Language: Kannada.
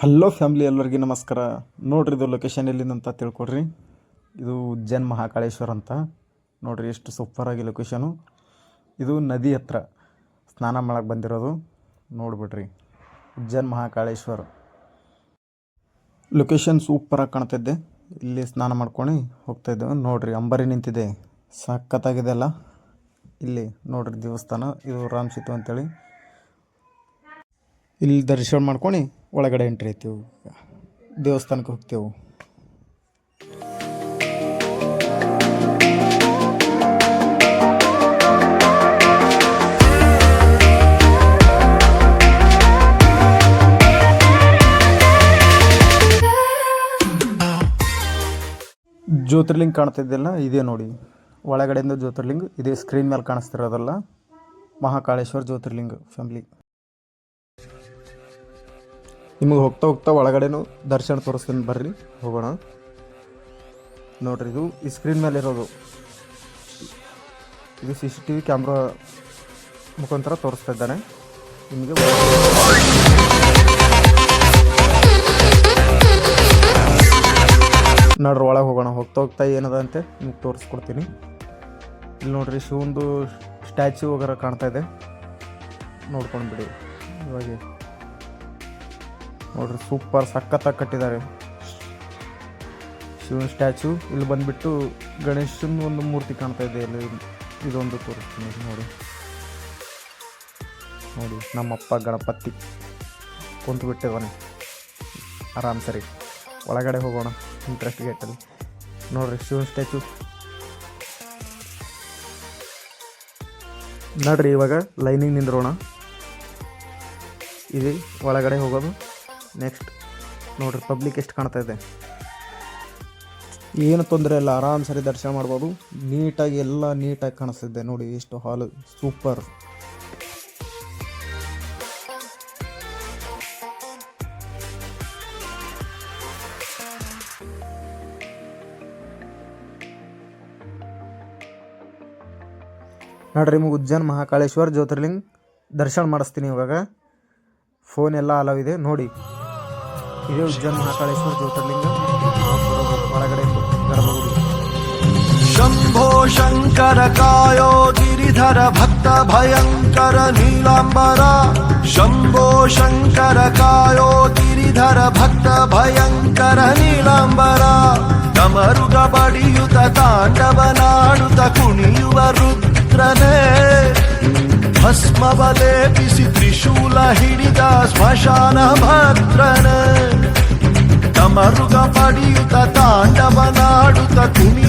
ಹಲೋ ಫ್ಯಾಮ್ಲಿ, ಎಲ್ಲರಿಗೂ ನಮಸ್ಕಾರ. ನೋಡ್ರಿ, ಇದು ಲೊಕೇಶನ್ ಎಲ್ಲಿಂದಂತ ತಿಳ್ಕೊಡ್ರಿ. ಇದು ಉಜ್ಜೈನ್ ಮಹಾಕಾಳೇಶ್ವರ ಅಂತ ನೋಡ್ರಿ. ಎಷ್ಟು ಸೂಪರಾಗಿ ಲೊಕೇಶನು. ಇದು ನದಿ ಹತ್ರ ಸ್ನಾನ ಮಾಡಕ್ಕೆ ಬಂದಿರೋದು. ನೋಡ್ಬಿಡ್ರಿ, ಉಜ್ಜೈನ್ ಮಹಾಕಾಳೇಶ್ವರ ಲೊಕೇಶನ್ ಸೂಪರಾಗಿ ಕಾಣ್ತಿದ್ದೆ. ಇಲ್ಲಿ ಸ್ನಾನ ಮಾಡ್ಕೊಂಡು ಹೋಗ್ತಾಯಿದ್ದೇವೆ. ನೋಡ್ರಿ, ಅಂಬರಿ ನಿಂತಿದೆ, ಸಖತ್ತಾಗಿದೆ ಅಲ್ಲ. ಇಲ್ಲಿ ನೋಡ್ರಿ ದೇವಸ್ಥಾನ, ಇದು ರಾಮ್ ಸೀತು ಅಂತೇಳಿ. ಇಲ್ಲಿ ದರ್ಶನ ಮಾಡ್ಕೊಂಡು ಒಳಗಡೆ ಎಂಟ್ರಿ ಆಯ್ತೇವೆ, ದೇವಸ್ಥಾನಕ್ಕೆ ಹೋಗ್ತೇವೆ. ಜ್ಯೋತಿರ್ಲಿಂಗ ಕಾಣ್ತಿದ್ದೆಲ್ಲ ಇದೇ ನೋಡಿ, ಒಳಗಡೆಯಿಂದ ಜ್ಯೋತಿರ್ಲಿಂಗ ಇದೇ ಸ್ಕ್ರೀನ್ ಮೇಲೆ ಕಾಣಿಸ್ತಿರೋದಲ್ಲ, ಮಹಾಕಾಳೇಶ್ವರ ಜ್ಯೋತಿರ್ಲಿಂಗ ಫ್ಯಾಮ್ಲಿ. ನಿಮಗೆ ಹೋಗ್ತಾ ಹೋಗ್ತಾ ಒಳಗಡೆನೂ ದರ್ಶನ ತೋರಿಸ್ತೀನಿ, ಬರ್ರಿ ಹೋಗೋಣ. ನೋಡ್ರಿ, ಇದು ಈ ಸ್ಕ್ರೀನ್ ಮೇಲೆ ಇರೋದು, ಇದು CCTV ಕ್ಯಾಮ್ರಾ ಮುಖಾಂತರ ತೋರಿಸ್ತಾ ಇದ್ದಾನೆ ನಿಮಗೆ. ನೋಡ್ರಿ, ಒಳಗೆ ಹೋಗೋಣ. ಹೋಗ್ತಾ ಹೋಗ್ತಾ ಏನದ ಅಂತೆ ನಿಮ್ಗೆ ತೋರಿಸ್ಕೊಡ್ತೀನಿ. ಇಲ್ಲಿ ನೋಡ್ರಿ, ಶಿವಂದು ಸ್ಟ್ಯಾಚ್ಯೂ ವಗೇರ ಕಾಣ್ತಾ ಇದೆ, ನೋಡ್ಕೊಂಡು ಬಿಡಿ. ಇವಾಗ ನೋಡ್ರಿ, ಸೂಪರ್ ಸಖತ್ತಾಗಿ ಕಟ್ಟಿದ್ದಾರೆ ಶಿವನ ಸ್ಟ್ಯಾಚು. ಇಲ್ಲಿ ಬಂದುಬಿಟ್ಟು ಗಣೇಶನ ಒಂದು ಮೂರ್ತಿ ಕಾಣ್ತಾ ಇದೆ. ಇಲ್ಲಿ ಇದೊಂದು ತೋರಿಸ್ತೀನಿ ನೋಡಿ. ನೋಡಿ, ನಮ್ಮಪ್ಪ ಗಣಪತಿ ಕುಂತು ಬಿಟ್ಟಿದ್ದಾನೆ ಆರಾಮ್. ಸರಿ, ಒಳಗಡೆ ಹೋಗೋಣ. ಇಂಟ್ರೆಸ್ಟ್ ಗೇಟಲ್ಲಿ ನೋಡ್ರಿ ಶಿವನ ಸ್ಟ್ಯಾಚು. ನೋಡ್ರಿ, ಇವಾಗ ಲೈನಿಂಗ್ ನಿಂದ್ರೋಣ. ಇದು ಒಳಗಡೆ ಹೋಗೋದು. ನೆಕ್ಸ್ಟ್ ನೋಡ್ರಿ, ಪಬ್ಲಿಕ್ ಎಷ್ಟು ಕಾಣ್ತಾ ಇದೆ. ಏನು ತೊಂದರೆ ಇಲ್ಲ, ಆರಾಮ್ ಸರಿ ದರ್ಶನ ಮಾಡ್ಬೋದು. ನೀಟಾಗಿ ಎಲ್ಲ ನೀಟಾಗಿ ಕಾಣಿಸ್ತಿದೆ ನೋಡಿ. ಎಷ್ಟು ಹಾಲು ಸೂಪರ್. ನೋಡ್ರಿ, ನಿಮಗೆ ಉಜ್ಜೈನ್ ಮಹಾಕಾಳೇಶ್ವರ ಜ್ಯೋತಿರ್ಲಿಂಗ ದರ್ಶನ ಮಾಡಿಸ್ತೀನಿ ಇವಾಗ. ಫೋನ್ ಎಲ್ಲ ಅಲವ್ ಇದೆ ನೋಡಿ. ಇದೇ ಉಜ್ಜೈನ್ ಮಹಾಕಾಳೇಶ್ವರ ಜ್ಯೋತಿರ್ಲಿಂಗ ಒಳಗಡೆ ಗರ್ಭಗುಡಿ. ಶಂಭೋ ಶಂಕರ ಕಾಯೋ ಗಿರಿಧರ ಭಕ್ತ ಭಯಂಕರ ನೀಲಾಂಬರ. ಶಂಭೋ ಶಂಕರ ಕಾಯೋ ಗಿರಿಧರ ಭಕ್ತ ಭಯಂಕರ ನೀಲಾಂಬರ. ಡಮರುಗ ಬಡಿಯುತ ತಾಂಡವನಾಡುತ್ತ ಕುಣಿಯುವ ರುದ್ರನೇ. ಭಸ್ಮವ ಲೇಪಿಸಿ ತ್ರಿಶೂಲ ಹಿಡಿದ ಸ್ಮಶಾನ ಭದ್ರನೇ. ಡಮರುಗ ಬಡಿಯುತ್ತ ತಾಂಡವನಾಡುತ್ತ ಕುಣಿಯುವ